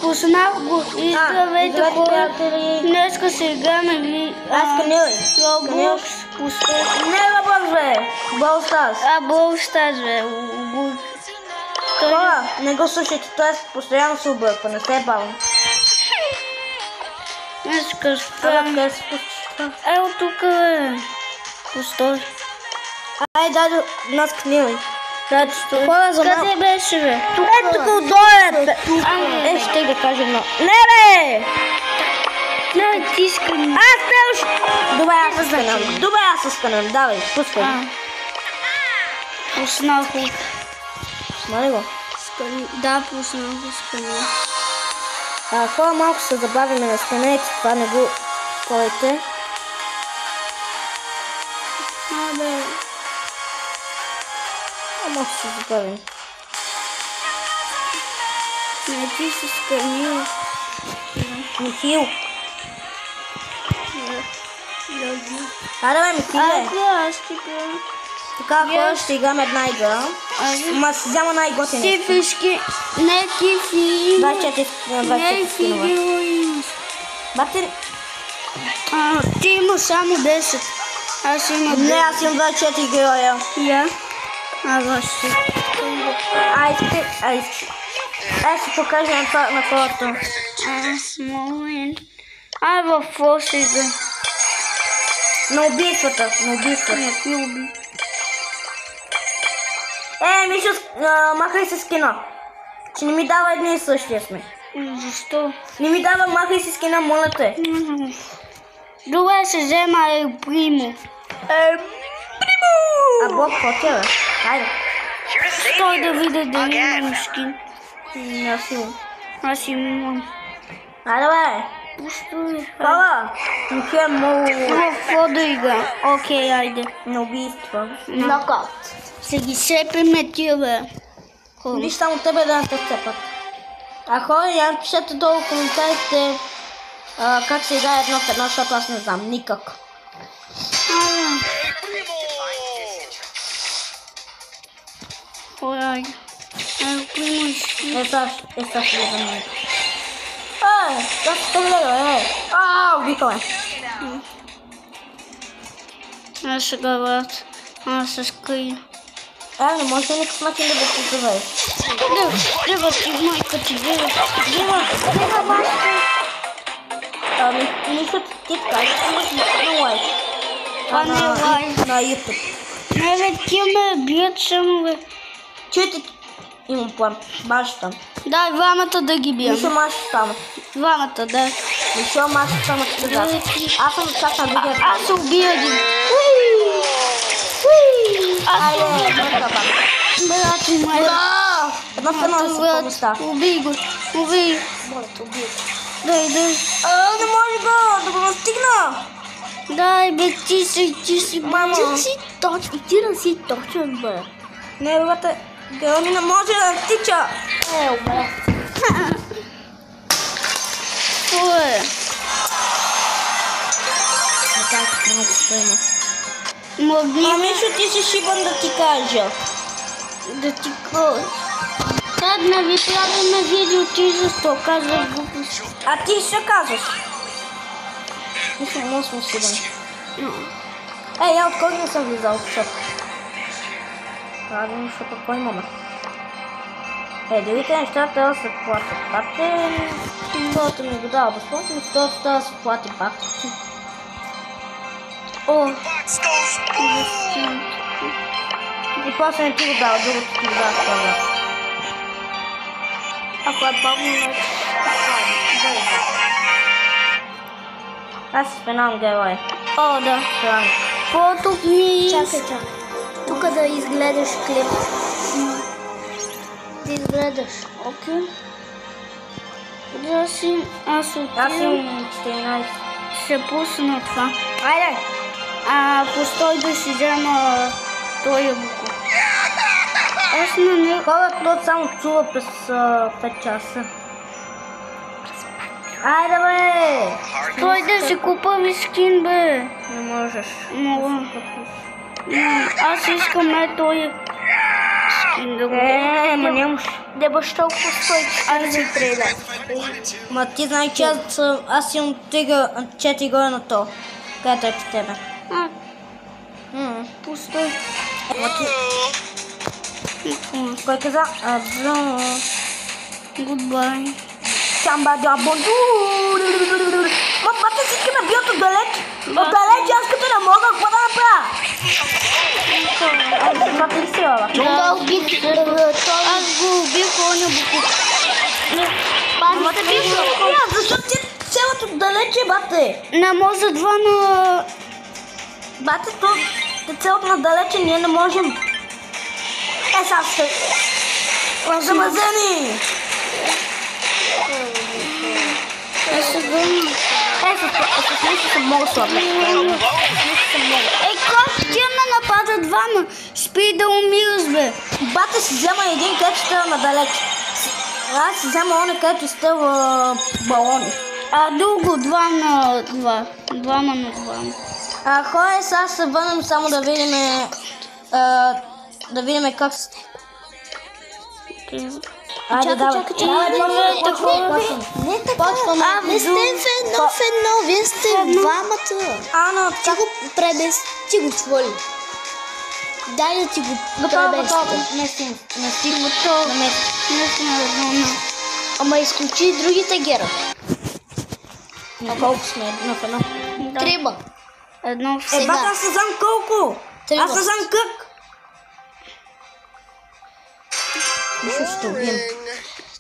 Познах го и здравейте хора. Днеска се играме ли? Roblox пустой. Не Roblox, бе! Brawl Stars. Brawl Stars, бе. Хора, не го слушайте, той постоянно се обърква, не се е бавно. Днеска спрям. Ето тук, бе. Пустой. Ай, дай нас книги. Къде беше, бе? Тук отдоле. Ще да кажа едно. Не, бе! Не, ти скъм. Добре, аз се скънам. Давай, пускай. Пуснах го. Пусна ли го? Да, пуснах го, скънам. Хора, малко се забавиме на скънете, това не го койте. Абе. Малко се забавим. Не, ти си скънил. Михил. Давай, Михиле. Аз ти гледам. Така, хора, ще играме една игра. Ма си взема най-готина. Ти фишки. Не, ти фи. 24 скинова. Бате... Ти има само 10. Аз имам 10. Не, аз имам 24 героя. Я? Ще. Ай, ще покажа на хората. Момент. В фосида. На убийствата. Не уби. Мишо, махай се скина. Че не ми дава едни и същия сме. Защо? Не ми дава, махай се скина, моля те. Добре, се взема Примо. А Бог, какво бе? Хайде. Стой да видя дали имам скин. Аз имам. Аз имам. Хайде, бе. Пустой. Хора, Михил е много... Какво да игра? Окей, айде. На убийства. Нокаут. Ще ги сепиме тия, бе. Виж само тебе да не те цепат. Хора, я пишете долу в коментарите как се играе едно в едно, защото аз не знам никак. Хора, Примо изки. Сега ще влизам. Как се гледа, убикаме. Аз ще гават. Аз се скрия. Не може да никакъв начин да го позовеш. Дева ти, майка ти, дева. Дева башка. Нищо ти кажеш, на лайк. Това не е лайк. На YouTube. Не, бе, тия ме бият само, бе. Чуйте, имам план. Башта. Дай, двамата да ги бием. Мишо маш стана. Двамата, да. Мишо маш стана сега. Аз съм част на другия. Аз се убия един. Брат и майка. Една страна да се помеща. Убий го. Убий. Моля те, убий. Дай. Не може да го настигна. Дай, бе, ти си. Мамо. Ти да си точен, бе. Не, бебата, Герони не може да тича. Умре. Какво е? Малко стоима. Мишо, ти си шибан да ти кажа. Да ти кажа. Как не ви правим видео, ти защо казваш глупост? А ти ще казваш. Мишо, много съм шибан. Я от кой не съм влизал в шоп? Правилно, защото кой имаме? Другите неща трябва да се платят. Пате, който ми го дава безплатно, това трябва да се плати пак. И после не ти го дава, другото ти го дава това. Ако е бавно, аз си спинавам героя. Да. Фото ми... Чакай. Тук да изгледаш клип. Да изгледаш. Окей. Да си... Аз имам 14. Ще пусна това. Айде! Постой да си взема този буко. Аз на него... Хората само чува през 5 часа. Айде, бе! Той да си купа скин, бе. Не можеш. Мога. Аз искам този Ма нямаш. Да баш толкова стой. Айде, преда. Ма ти знаеш, че аз имам 4 горе на то. Където е при тебе. Пустой. Кой каза? Goodbye. Самба дабонду. Ма бате всички ме бият отдалеч. Отдалеч, аз като не мога, какво да направя? Това ти ли си, баба? Аз го убих, оня букук. Ама те бих защото ти цялото далече, бате. Не може 2-0. Бате, то те цялото надалече, ние не можем. Сега ще... Замазени! Аз се върна. С нещо съм много слабна. Как ти ме напада 2-0? Спи да умираш, бе. Бате си взема един, където става надалеч. Аз си взема оне, където става балони. Друго 2-2. 2-2. Хора, сега се върнем само да видим как... Айде, давай. Не така. Не сте в едно, вие сте двамата. Ти го пребес, ти го свали. Дай да ти го пребесте. Не стигна. Ама изключи другите гера. На колко сме? Едно в едно. Трима. Едно в Бата, аз не знам колко. Трима. Аз не знам как. Нищо ще убием.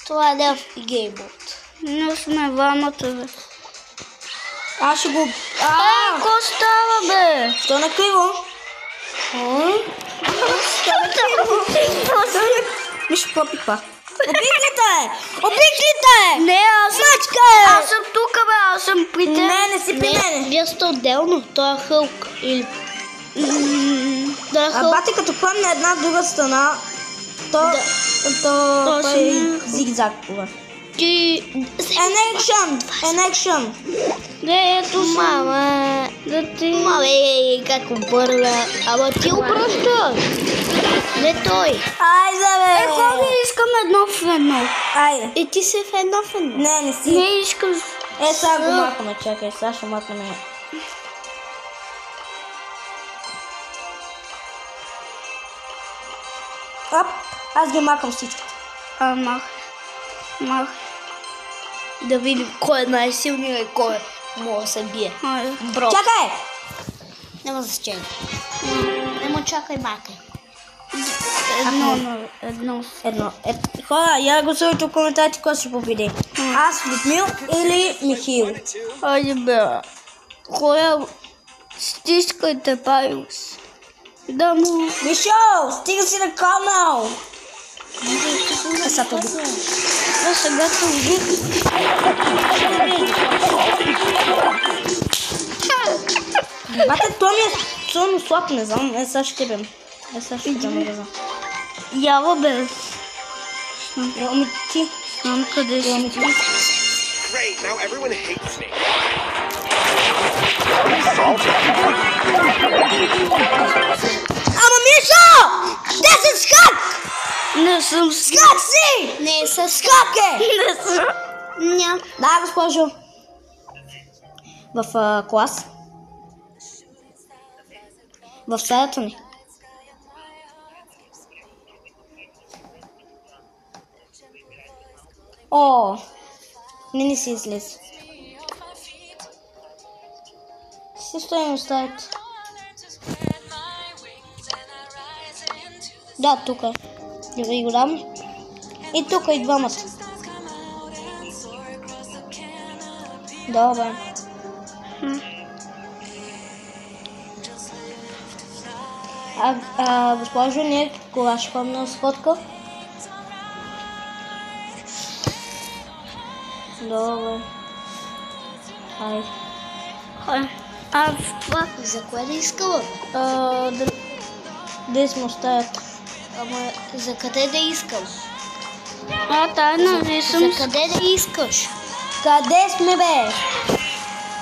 Това е Делф и Гейбот. Но сме двамата, бе. Аз ще го... Какво става, бе? Що на криво? Нищо попипа. Обиклите! Не, аз Мачка! съм тук, бе, аз съм при теб. Не си при мене. Вие сте отделно, той е Хълк. Или... Да, Хълк. Бате като хвърне една друга страна, то е зигзаг. Ти... An Не, ето Мама. да ти... Мале, как обърля. Ама ти обръщаш. Не той. Айде, бе! Ходи, искам едно в едно. Айде. И ти си в едно в едно. Не си. Не искам... Сега го махаме, чакай, сега ще махнем. Ап, аз ги махам всички. Мах. Да видим кой е най-силният и кой може да се бие. Айде. Бро. Чакай! Няма значение. Нема чакай, макай. Едно. Хора, я гласувайте в коментарите кой ще победи. Аз, Людмил или Михил. Айде, бе. Хора, стискайте Пайлс. Да му... Мишо, стига си на канал! Сега сега се убих. Бате, той ми е силно слаб, не знам. Сега ще бем. Сега ще бем, не знам. Ява, бе. Ами ти. Знам къде си. Great, now everyone hates me. Ама Мишо! Те си скак! Не съм Скак си! Не са Скак е! Не съм. Ням. Да, госпожо. В клас. В стаята ни. О, не си излез. Си стоим в стаята. Да, тук е. Да ви го дам. И тук и двамата. Добре. Госпожо, ние кога ще ходим на сходка? Добре. Хайде. Това... За кое да искала? Да сме оставят. Ама за къде да искам? Тайна, съм... За къде да искаш? Къде сме, бе?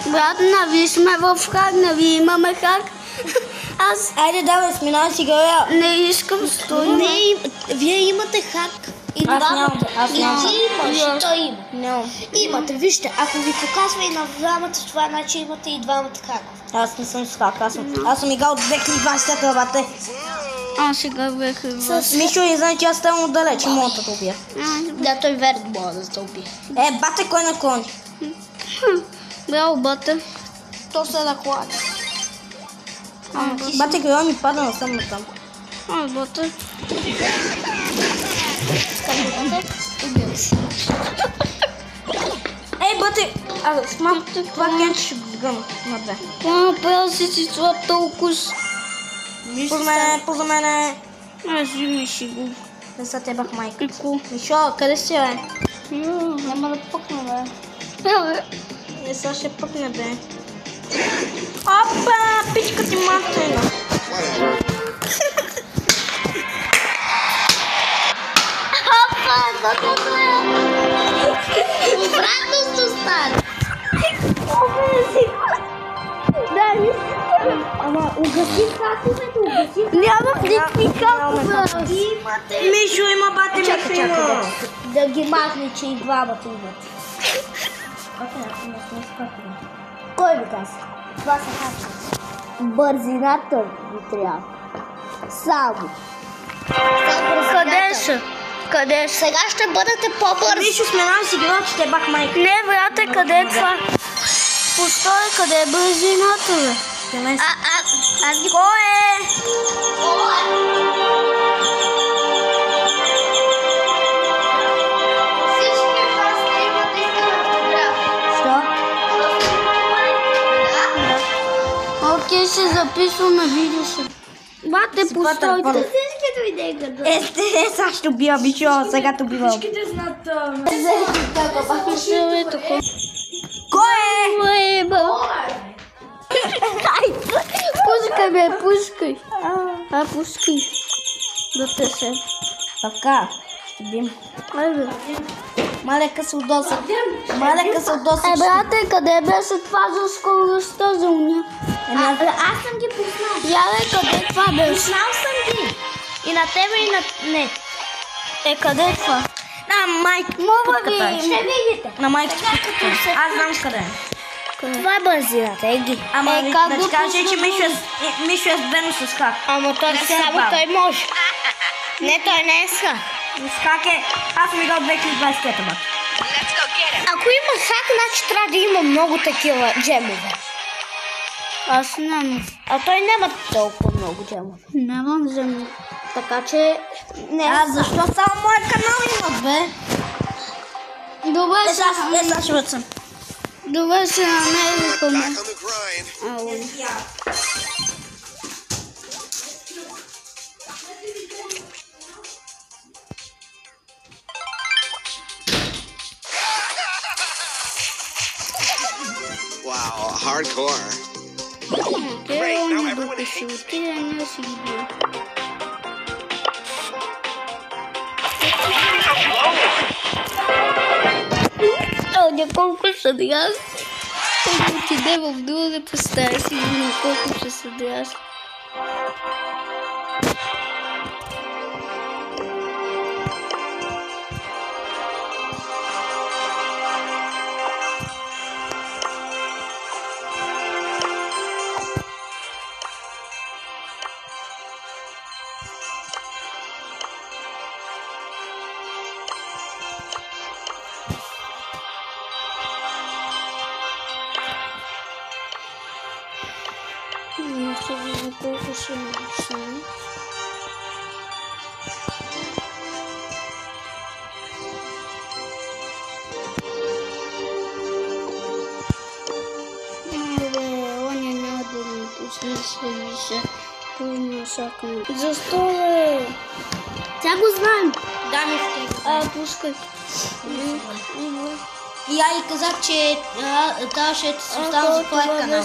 Брат, нави сме в хак, нави имаме хак. Аз Айде, давай, сминай си героя. не искам стоя. Вие имате хак. И Аз нямам. Аз И нямам. ти имаш, и той има. Нямам. Имате, вижте, ако ви показва и на двамата, това значи имате и двамата хакове. Аз не съм с хак. Аз съм играл от 2020 бате. Аз сега бях Мишо, и знае, че аз ставам отдалеч и мога да те убия. Да, той верно може да те убие. Бате, кой наклони? Браво, бата. То се накланя. Бате, героя ми пада насам натам. Бата. Убил си. Бате, смам, това кенче ще го сгъна на две. Правил си това толкова. Поза мене. Аз взимай си го. Не са те бах майка. Какво? Мишо, къде си, бе? Няма да пъкна, бе. Не са ще пъкне, бе. Опа, пичка ти матина. Обратно сте стане. Ама угаси хаковете, угаси. Нямам никакви хакове. Мишо има, бате, Мишо има. Да ги махне, че и двамата имат. Кой ви каза? Това са хакове. Бързината ви трябва. Само. Къде са? Къде са? Сега ще бъдете по-бързи. Мишо, сменам си героя, че те бах майка. Не, брате, къде е това? Постой, къде е бързината, бе? Аз ги... Кой е? Всички вас не имате искан автограф. Що? Окей, ще записваме видео си. Бате, постой. първо. Всички дойдеха до... Сега ще убива Мишо, сега те убивам. Кой е? Пускай, бе, пускай. Пускай. Да те се. Така, ще бим. Айде. Малека се удоса. Малека се удоса. Брате, къде беше това за скоростта за уния? Аз съм ги познал. Яле, къде това беше? Познал съм ги. И на тебе, и на... Не. Къде е това? На майка. Мога ви. Ще видите. На майка. Аз знам къде е. Това е бързината, ги. Ама как да го ти кажа, че познавам? Мишо е сбено с хак. Ама той Не се само бавя. той може. Не, той не е ска. С хак е... Аз съм играл 2020 бат. Ако има хак, значи трябва да има много такива джемове. Аз нямам. А той няма толкова много джемове. Нямам земя. Така че... Не, Защо само моят канал има, бе? Добре, Сега ще бъдсам. добре се намерихме. Back on the grind. Wow, hardcore. Окей, он докато си отиде, ние си ги бия. Колко са драз? Колко отиде в другата стая си, видим колко ще са драз. Не ще видим колко ще нарушим. Оня няма да ни пусне се више. Пълно шакаме. Защо бе? Тя го знаем. Да, ми ще. Пускай. И я и казах, че трябваше да се оставам за твоя канал.